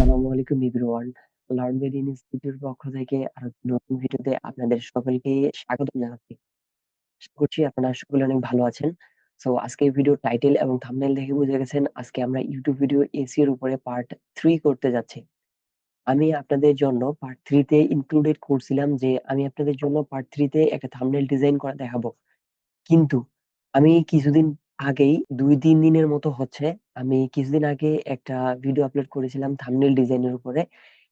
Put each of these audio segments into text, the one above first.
আসসালামু আলাইকুম everyone. Learn with ইনস্টিটিউটের পক্ষ থেকে আরো একটি নতুন ভিডিওতে আপনাদের সকলকে স্বাগতম জানাচ্ছি। আশা করছি আপনারা সকলে অনেক ভালো আছেন। সো আজকে ভিডিও টাইটেল এবং থাম্বনেল দেখে বুঝে গেছেন আজকে আমরা ইউটিউব ভিডিও এসইও এর উপরে পার্ট 3 করতে যাচ্ছি। আমি আপনাদের জন্য পার্ট 3 তে ইনক্লুডেড করছিলাম যে আমি আপনাদের জন্য পার্ট 3 তে একটা থাম্বনেল ডিজাইন করা দেখাবো। কিন্তু আমি কিছুদিন আগেই ২-৩ দিনের মতো হচ্ছে আমি কিছুদিন আগে একটা ভিডিও আপলোড করেছিলাম থাম্বনেল ডিজাইনের উপরে।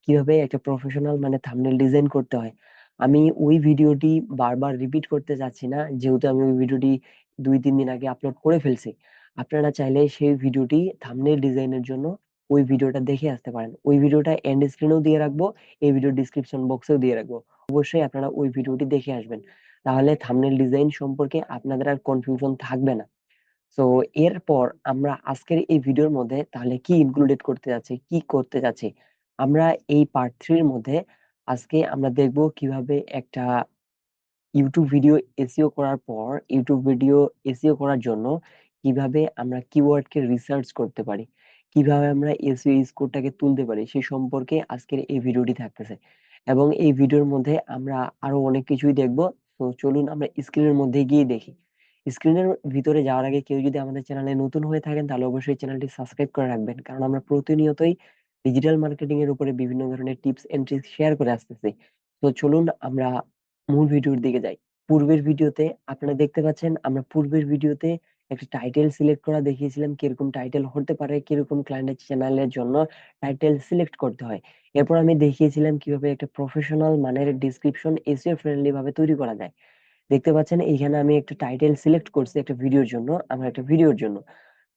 কিভাবে একটা প্রফেশনাল মানে থাম্বনেল ডিজাইন করতে হয়। আমি ওই ভিডিওটি বারবার রিপিট করতে চাচ্ছি না। যেহেতু আমি ওই ভিডিওটি ২-৩ দিন আগে আপলোড করে ফেলছি। আপনারা চাইলে সেই ভিডিওটি থাম্বনেল ডিজাইনের জন্য ওই ভিডিওটা দেখে আসতে পারেন। ওই ভিডিওটা এন্ড স্ক্রিনেও দিয়ে রাখবো, এই ভিডিও ডেসক্রিপশন বক্সেও দিয়ে রাখবো। অবশ্যই আপনারা ওই ভিডিওটি দেখে আসবেন। তাহলে থাম্বনেল ডিজাইন সম্পর্কে আপনাদের আর কনফিউশন থাকবে না। সো এরপর আমরা আজকের এই ভিডিওর মধ্যে তাহলে কি ইনক্লুডেড করতে যাচ্ছি, কি করতে যাচ্ছি। আমরা এই পার্ট 3 এর মধ্যে আজকে আমরা দেখব কিভাবে একটা ইউটিউব ভিডিও এসইও করার পর ইউটিউব ভিডিও এসইও করার জন্য কিভাবে আমরা কিওয়ার্ডকে রিসার্চ করতে পারি, কিভাবে আমরা এসইও স্কোরটাকে তুলতে পারি সে সম্পর্কে আজকের এই ভিডিওটি থাকতেছে। এবং এই ভিডিওর মধ্যে আমরা আরো অনেক কিছুই দেখব। তো চলুন আমরা স্ক্রিনের মধ্যে গিয়ে দেখি। স্ক্রিনের ভিতরে যাওয়ার আগে কেউ যদি আমাদের চ্যানেলে নতুন হয়ে থাকেন তাহলে অবশ্যই চ্যানেলটি সাবস্ক্রাইব করে রাখবেন, কারণ আমরা প্রতিনিয়তই ডিজিটাল মার্কেটিং এর উপরে বিভিন্ন ধরনের টিপস এন্ড ট্রিক্স শেয়ার করে আসতেছি। তো চলুন আমরা মূল ভিডিওর দিকে যাই। পূর্বের ভিডিওতে আপনারা দেখতে পাচ্ছেন আমরা পূর্বের ভিডিওতে একটা টাইটেল সিলেক্ট করা দেখিয়েছিলাম, কিরকম টাইটেল হতে পারে, কিরকম ক্লায়েন্টের চ্যানেলের জন্য টাইটেল সিলেক্ট করতে হয়। এরপর আমি দেখিয়েছিলাম কিভাবে একটা প্রফেশনাল মানের ডেসক্রিপশন এসইও ফ্রেন্ডলি ভাবে তৈরি করা যায়। দেখতে পাচ্ছেন এইখানে আমি একটা টাইটেল সিলেক্ট করছি একটা ভিডিওর জন্য, আমার একটা ভিডিওর জন্য।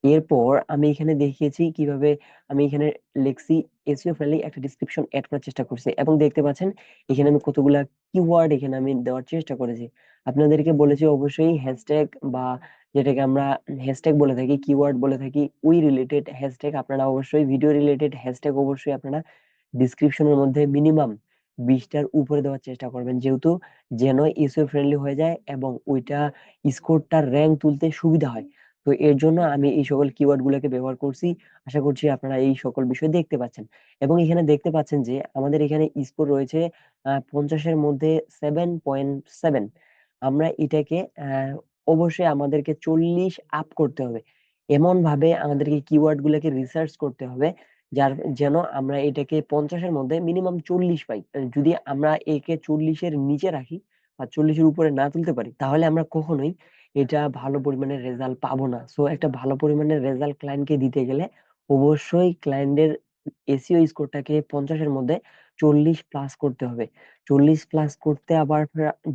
এরপর আমি এখানে দেখিয়েছি কিভাবে আমি এখানে লিখছি এসইও ফ্রেন্ডলি একটা ডেসক্রিপশন এড করার চেষ্টা করছি, এবং দেখতে পাচ্ছেন এখানে আমি কতগুলা কিওয়ার্ড এখানে আমি দেওয়ার চেষ্টা করেছি। আপনাদেরকে বলেছি অবশ্যই হ্যাশট্যাগ বা যেটাকে আমরা হ্যাশট্যাগ বলে থাকি, কিওয়ার্ড বলে থাকি, ওই রিলেটেড হ্যাশট্যাগ আপনারা অবশ্যই ভিডিও রিলেটেড হ্যাশট্যাগ অবশ্যই আপনারা ডিসক্রিপশনের মধ্যে মিনিমাম 20টার উপরে দেওয়ার চেষ্টা করবেন, যেহেতু যেন এসইও ফ্রেন্ডলি হয়ে যায় এবং ওইটা স্কোরটার র্যাঙ্ক তুলতে সুবিধা হয়। তো এর জন্য আমি এই সকল কিওয়ার্ড গুলোকে ব্যবহার করছি। আশা করছি আপনারা এই সকল বিষয় দেখতে পাচ্ছেন। এবং এখানে দেখতে পাচ্ছেন যে আমাদের এখানে স্কোর রয়েছে 50-এর মধ্যে 7.7। আমরা এটাকে অবশ্যই আমাদেরকে 40 আপ করতে হবে। এমন ভাবে আমাদেরকে কিওয়ার্ড গুলোকে রিসার্চ করতে হবে যার যেন আমরা এটাকে 50-এর মধ্যে মিনিমাম 40 পাই। যদি আমরা একে 40-এর নিচে রাখি বা 40-এর উপরে না তুলতে পারি তাহলে আমরা কখনোই এটা ভালো পরিমাণের রেজাল্ট পাবো না। সো একটা ভালো পরিমাণের রেজাল্ট ক্লায়েন্টকে দিতে গেলে অবশ্যই ক্লায়েন্টের এসইও স্কোরটাকে 50-এর মধ্যে 40 প্লাস করতে হবে। 40 প্লাস করতে আবার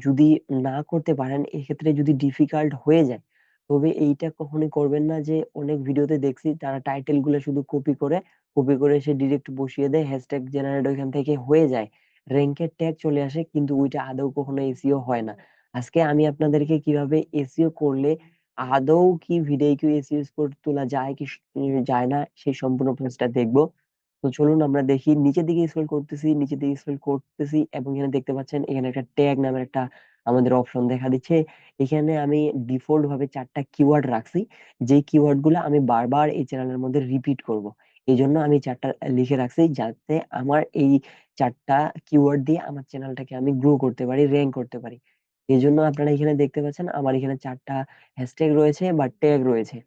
যদি না করতে পারেন, এক্ষেত্রে যদি ডিফিকাল্ট হয়ে যায়, তবে এইটা কখনোই করবেন না যে অনেক ভিডিওতে দেখছি তারা টাইটেল গুলো শুধু কপি করে সে ডিরেক্ট বসিয়ে দেয়, হ্যাশট্যাগ জেনারেট ওইখান থেকে হয়ে যায়, র্যাঙ্কের ট্যাগ চলে আসে, কিন্তু ওইটা আদৌ কখনো এসইও হয় না। আজকে আমি আপনাদেরকে কিভাবে এসইও করলে আদৌ কি ভিডিও কিউ এসইও স্কোর তোলা যায় কি যায় না সেই সম্পূর্ণ প্রসেসটা দেখবো। তো চলুন আমরা দেখি। নিচের দিকে স্ক্রল করতেছি এবং এখানে দেখতে পাচ্ছেন এখানে একটা ট্যাগ নামের একটা আমাদের অপশন দেখা দিচ্ছে। এখানে আমি ডিফল্ট ভাবে 4টা কিওয়ার্ড রাখছি, যে কিওয়ার্ড গুলো আমি বারবার এই চ্যানেলের মধ্যে রিপিট করব। এই জন্য আমি 4টা লিখে রাখছি যাতে আমার এই 4টা কিওয়ার্ড দিয়ে আমার চ্যানেলটাকে আমি গ্রো করতে পারি, র্যাঙ্ক করতে পারি। এই জন্য আপনারা এখানে দেখতে পাচ্ছেন আমার এখানে 4টা হ্যাশট্যাগ রয়েছে বা ট্যাগ রয়েছে।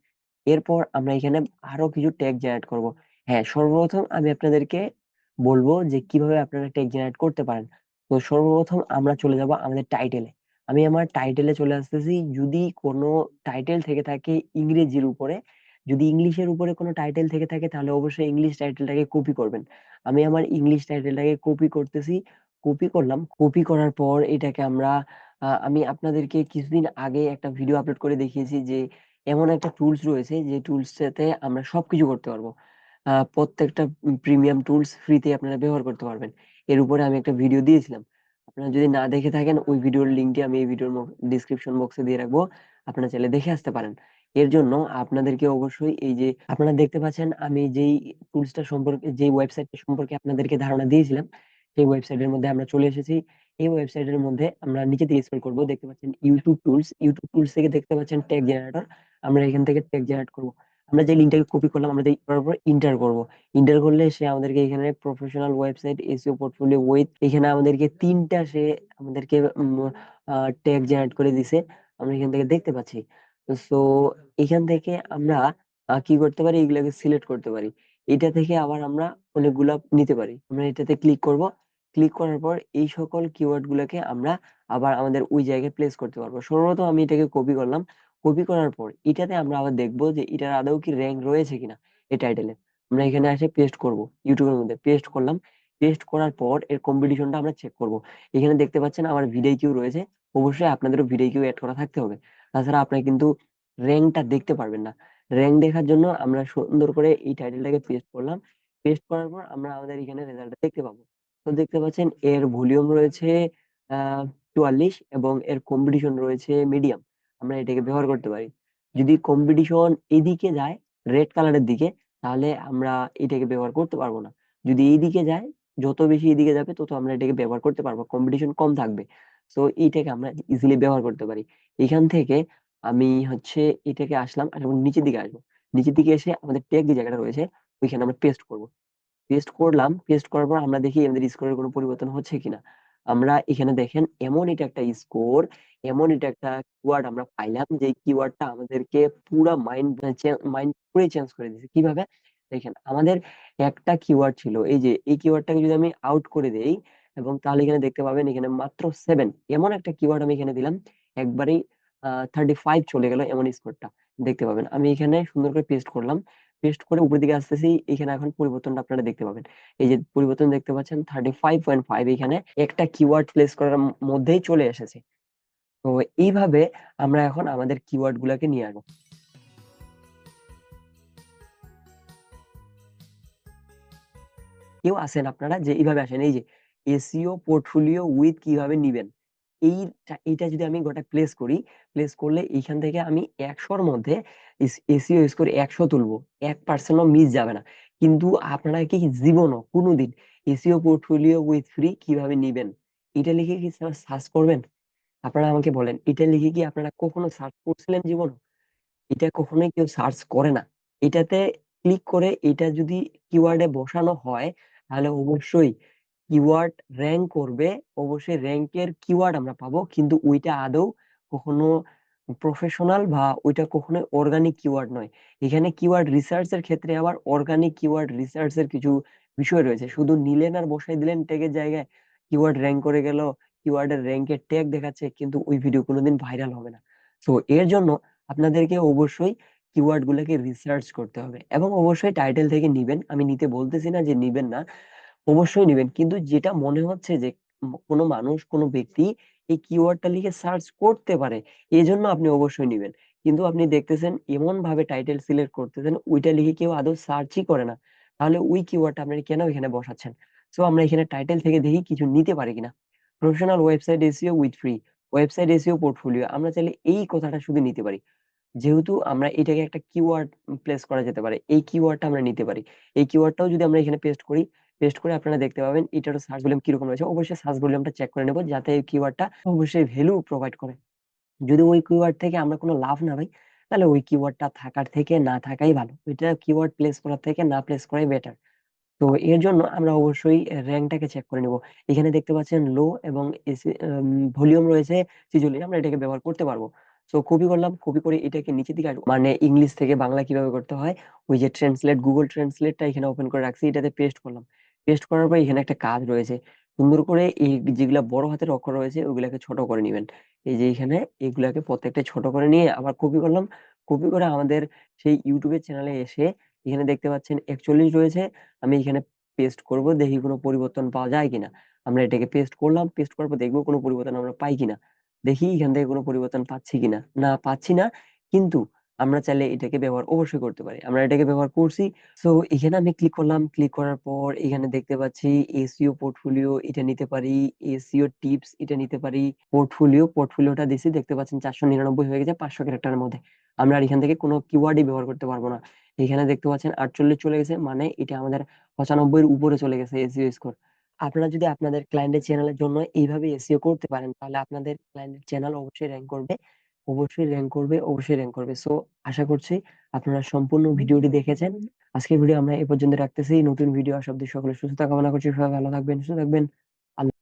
এরপর আমরা এখানে আরো কিছু ট্যাগ জেনারেট করব। হ্যাঁ, সর্বপ্রথম আমি আপনাদেরকে বলবো যে কিভাবে আপনারা ট্যাগ জেনারেট করতে পারেন। তো সর্বপ্রথম আমরা চলে যাব আমাদের টাইটেলে। আমি আমার টাইটেলে চলে আসতেছি। যদি কোনো টাইটেল থেকে থাকে ইংরেজির উপরে, যদি ইংলিশের উপরে কোনো টাইটেল থেকে থাকে তাহলে অবশ্যই ইংলিশ টাইটেলটাকে কপি করবেন। আমি আমার ইংলিশ টাইটেলটাকে কপি করতেছি। কপি করলাম, কপি করার পর এটাকে আমরা আমি আপনাদেরকে কিছুদিন আগে একটা ভিডিও আপলোড করে দেখিয়েছি যে এমন একটা টুলস রয়েছে যে টুলসটাতে আমরা সবকিছু করতে পারবো। প্রত্যেকটা প্রিমিয়াম টুলস ফ্রিতে আপনারা ব্যবহার করতে পারবেন। এর উপরে আমি একটা ভিডিও দিয়েছিলাম। আপনারা যদি না দেখে থাকেন ওই ভিডিওর লিঙ্কটি আমি এই ভিডিওর ডিসক্রিপশন বক্সে দিয়ে রাখবো। আপনারা চাইলে দেখে আসতে পারেন। এর জন্য আপনাদেরকে অবশ্যই এই যে আপনারা দেখতে পাচ্ছেন আমি যেই টুলসটা সম্পর্কে, যেই ওয়েবসাইটটা সম্পর্কে আপনাদেরকে ধারণা দিয়েছিলাম, সেই ওয়েবসাইটের মধ্যে আমরা চলে এসেছি। এই ওয়েবসাইটের মধ্যে আমরা নিচে দিকে স্ক্রল করব, দেখতে পাচ্ছেন ইউটিউব টুলস। ইউটিউব টুলস থেকে দেখতে পাচ্ছেন ট্যাগ জেনারেটর। আমরা এখান থেকে ট্যাগ জেনারেট করব। আমরা যে লিঙ্কটাকে কপি করলাম, আমরা করার পর ইন্টার করব। ইন্টার করলে সে আমাদেরকে এখানে professional website SEO portfolio with, এখানে আমাদেরকে তিনটা সে আমাদেরকে ট্যাগ জেনারেট করে দিছে, আমরা এখান থেকে দেখতে পাচ্ছি। তো এখান থেকে আমরা কি করতে পারি, এগুলোকে সিলেক্ট করতে পারি। এটা থেকে আবার আমরা অনেকগুলা নিতে পারি। আমরা এটাতে ক্লিক করব। ক্লিক করার পর এই সকল কিওয়ার্ড গুলোকে আমরা আবার আমাদের ওই জায়গায় প্লেস করতে পারবো। সর্বপ্রথম আমি এটাকে কপি করলাম। কপি করার পর এটাতে আমরা আবার দেখবো যে এটার আদৌ কি র্যাঙ্ক রয়েছে কিনা এই টাইটেলে। আমরা এখানে এসে পেস্ট করব, ইউটিউবের মধ্যে পেস্ট করলাম। পেস্ট করার পর এর কম্পিটিশনটা আমরা চেক করব। এখানে দেখতে পাচ্ছেন আমার ভিডিও কিউ রয়েছে। অবশ্যই আপনাদেরও ভিডিও কিউ অ্যাড করা থাকতে হবে, তাছাড়া আপনি কিন্তু র্যাঙ্কটা দেখতে পারবেন না। র্যাঙ্ক দেখার জন্য আমরা সুন্দর করে এই টাইটেলটাকে পেস্ট করলাম। পেস্ট করার পর আমরা আমাদের এখানে রেজাল্টটা দেখতে পাবো। তো দেখতে পাচ্ছেন এর ভলিউম রয়েছে 44 এবং এর কম্পিটিশন রয়েছে মিডিয়াম। আমরা এটাকে ব্যবহার করতে পারি। যদি কম্পিটিশন এদিকে যায়, রেড কালারের দিকে, তাহলে আমরা এটাকে ব্যবহার করতে পারবো না। যদি এইদিকে যায়, যত বেশি এদিকে যাবে তত আমরা এটাকে ব্যবহার করতে পারবো, কম্পিটিশন কম থাকবে। তো এইটাকে আমরা ইজিলি ব্যবহার করতে পারি। এখান থেকে আমি হচ্ছে এটাকে আসলাম, আর নিচের দিকে আসবো। নিচের দিকে এসে আমাদের ট্যাগ যে জায়গাটা রয়েছে ওইখানে আমরা পেস্ট করব। পেস্ট করলাম। পেস্ট করার পর আমরা দেখি আমাদের স্কোরের কোনো পরিবর্তন হচ্ছে কিনা। আমরা এখানে দেখেন এমন এটা একটা স্কোর, এমন এটা একটা কিওয়ার্ড আমরা পাইলাম যে কিওয়ার্ডটা আমাদেরকে পুরা মাইন্ড মাইন্ড পুরো চেঞ্জ করে দিয়েছে। কিভাবে? দেখেন আমাদের একটা কিওয়ার্ড ছিল, এই যে এই কিওয়ার্ডটাকে যদি আমি আউট করে দেই, এবং তাহলে এখানে দেখতে পাবেন এখানে মাত্র 7, এমন একটা কিওয়ার্ড আমি এখানে দিলাম, একবারেই 35 চলে গেল এমন স্কোরটা দেখতে পাবেন। আমি এখানে সুন্দর করে পেস্ট করলাম। পেস্ট করে উপর দিকে আসতেছি, এখানে এখন পরিবর্তনটা আপনারা দেখতে পাবেন। এই যে পরিবর্তন দেখতে পাচ্ছেন 35.5, এখানে একটা কিওয়ার্ড প্লেস করার মধ্যেই চলে এসেছে। তো এইভাবে আমরা এখন আমাদের কিওয়ার্ড গুলাকে নিয়ে আসবো। কেউ আছেন আপনারা যে এইভাবে আসেন, এই যে এসইও পোর্টফোলিও উইথ কিভাবে নিবেন, এইটা যদি আমি গোটা প্লেস করি, প্লেস করলে এইখান থেকে আমি 100-র মধ্যে এসইও স্কোর 100 তুলবো, 1% মিস যাবে না। কিন্তু আপনারা কি জীবনও কোনোদিন এসইও পোর্টফোলিও উইথ ফ্রি কিভাবে নিবেন এটা লিখে কি সার্চ করবেন? আপনারা আমাকে বলেন, এটা লিখে কি আপনারা কখনো সার্চ করছিলেন জীবন? এটা কখনোই কেউ সার্চ করে না। এটাতে ক্লিক করে এটা যদি কিওয়ার্ডে বসানো হয়, তাহলে অবশ্যই কিওয়ার্ড র্যাঙ্ক করবে। অবশ্যই র্যাঙ্কের কিওয়ার্ড আমরা পাবো, কিন্তু ওইটা আদৌ কখনো প্রফেশনাল বা ওইটা কখনো অর্গানিক কিওয়ার্ড নয়। এখানে কিওয়ার্ড রিসার্চ এর ক্ষেত্রে আবার অর্গানিক কিওয়ার্ড রিসার্চ এর কিছু বিষয় রয়েছে। শুধু নিলেন আর বসাই দিলেন ট্যাগের জায়গায়, কিওয়ার্ড র্যাঙ্ক করে গেল, কিওয়ার্ডের র্যাঙ্কের ট্যাগ দেখাচ্ছে, কিন্তু ওই ভিডিও কোনোদিন ভাইরাল হবে না। তো এর জন্য আপনাদেরকে অবশ্যই কিওয়ার্ড গুলোকে রিসার্চ করতে হবে, এবং অবশ্যই টাইটেল থেকে নিবেন। আমি নিতে বলতেছি না যে নিবেন না, অবশ্যই নিবেন, কিন্তু যেটা মনে হচ্ছে যে কোনো মানুষ কোনো ব্যক্তি এই কিওয়ার্ডটা লিখে সার্চ করতে পারে, এই জন্য আপনি অবশ্যই নিবেন। কিন্তু আপনি দেখতেছেন এমন ভাবে টাইটেল সিলেক্ট করতেছেন ওইটা লিখে কেউ আদৌ সার্চই করে না, তাহলে ওই কিওয়ার্ডটা আপনি কেন এখানে বসাচ্ছেন? সো আমরা এখানে টাইটেল থেকে দেখি কিছু নিতে পারি কিনা। Professional website SEO with free, website SEO portfolio, আমরা চাইলে এই কথাটা শুধু নিতে পারি। যেহেতু আমরা এটাকে একটা কিওয়ার্ড প্লেস করা যেতে পারে, এই কিওয়ার্ডটা আমরা নিতে পারি। এই কিওয়ার্ডটাও যদি আমরা এখানে পেস্ট করি, পেস্ট করে আপনারা দেখতে পাবেন এটারও সার্চ ভলিউম কিরকম রয়েছে। অবশ্যই সার্চ ভলিউমটা চেক করে নেব যাতে এই কিওয়ার্ডটা অবশ্যই ভ্যালু প্রোভাইড করে। যদি ওই কিওয়ার্ড থেকে আমরা কোনো লাভ না পাই, তাহলে ওই কিওয়ার্ডটা থাকার থেকে না থাকাই ভালো। ওইটা কিওয়ার্ড প্লেস করার থেকে না প্লেস করাই বেটার। তো এর জন্য আমরা অবশ্যই র্যাঙ্কটাকে চেক করে নেব। এখানে দেখতে পাচ্ছেন লো এবং ভলিউম রয়েছে 46, আমরা এটাকে ব্যবহার করতে পারবো। তো কপি করলাম, কপি করে এটাকে নিচের দিকে আসবো, মানে ইংলিশ থেকে বাংলা কিভাবে করতে হয়, ওই যে ট্রান্সলেট, গুগল ট্রান্সলেটটা এখানে ওপেন করে রাখছি, এটাতে পেস্ট করলাম। পেস্ট করার পর এখানে একটা কাজ রয়েছে, সুন্দর করে এই যেগুলা বড় হাতের অক্ষর রয়েছে ওগুলাকে ছোট করে নেবেন। এই যে এখানে এগুলাকে প্রত্যেকটা ছোট করে নিয়ে আবার কপি করলাম। কপি করে আমাদের সেই ইউটিউবের চ্যানেলে এসে এখানে দেখতে পাচ্ছেন 41 রয়েছে, আমি এখানে পেস্ট করব, দেখি কোনো পরিবর্তন পাওয়া যায় কিনা। আমরা এটাকে পেস্ট করলাম, পেস্ট করার পর দেখবো কোনো পরিবর্তন আমরা পাই কিনা। দেখি এখান থেকে কোনো পরিবর্তন পাচ্ছি কিনা, না পাচ্ছি না, কিন্তু আমরা চাইলে এটাকে ব্যবহার অবশ্যই করতে পারি। আমরা এটাকে ব্যবহার করছি। সো এখানে আমি ক্লিক করলাম। ক্লিক করার পর এখানে দেখতে পাচ্ছি এসইও পোর্টফোলিও এটা নিতে পারি, এসইও টিপস এটা নিতে পারি। পোর্টফোলিওটা দিছি, দেখতে পাচ্ছেন 499 হয়ে গেছে 500 ক্যারেক্টারের মধ্যে। আমরা আর এখান থেকে কোনো কিওয়ার্ডই ব্যবহার করতে পারবো না। এখানে দেখতে পাচ্ছেন 48 চলে গেছে, মানে এটা আমাদের 95 এর উপরে চলে গেছে এসইও স্কোর। আপনারা যদি আপনাদের ক্লায়েন্টের চ্যানেলের জন্য এইভাবে এসইও করতে পারেন, তাহলে আপনাদের ক্লায়েন্টের চ্যানেল অবশ্যই র্যাঙ্ক করবে। অবশ্যই র‍্যাংক করবে, অবশ্যই র‍্যাংক করবে। সো আশা করছি আপনারা সম্পূর্ণ ভিডিওটি দেখেছেন। আজকের ভিডিও আমরা এ পর্যন্ত রাখতেছি। নতুন ভিডিও আসা অব্দি সকলের সুস্থতা কামনা করছি। সবাই ভালো থাকবেন, সুস্থ থাকবেন। আল্লাহ